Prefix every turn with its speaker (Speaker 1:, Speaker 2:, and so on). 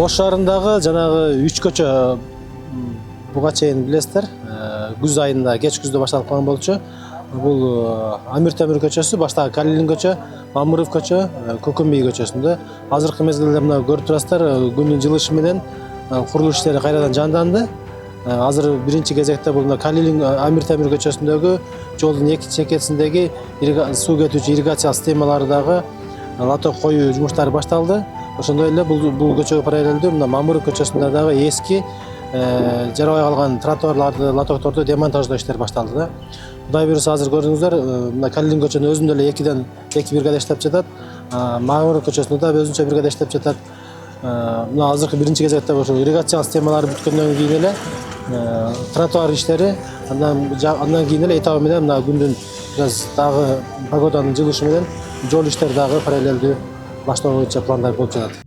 Speaker 1: Ош шаарындагы жанагы 3 көчө буга чейин билесиздер. Күз айында, кеч күздө башталып калган болчу. Бул Амир Темир көчөсү, баштагы Калилин көчө, Мамыров көчө, Көкөнбей көчөсүндө. Азыркы мезгилде мына көрүп турасыздар, күндүн жылышы менен курулуш иштери кайрадан жанданды. Азыр биринчи кезекте бул Калилин Амир Темир көчөсүндөгү жолдун эки чекесиндеги суу кетүүчү ирригациялык системалары дагы лоток коюу жумуштары башталды. Ошондой эле бул көчөгө параллелдүү мына Мамыров көчөсүндө дагы эски жарабай калган тротуарларды, лотокторду демонтаждоо иштери башталды да. Кудай буюрса азыр көрдүңүздөр, мына Калилин көчөнүн өзүндө эле 2 бригада иштеп жатат. Мамыров көчөсүндө да өзүнчө бригада иштеп жатат. Мына азыркы биринчи кезекте ошо ирригациялык системалары бүткөндөн кийин эле тротуар иштери, андан кийин эле этабы менен мына күндүн бираз дагы погоданын жылышы менен жол иштери дагы параллелдүү баштоо боюнча пландар болуп жатат.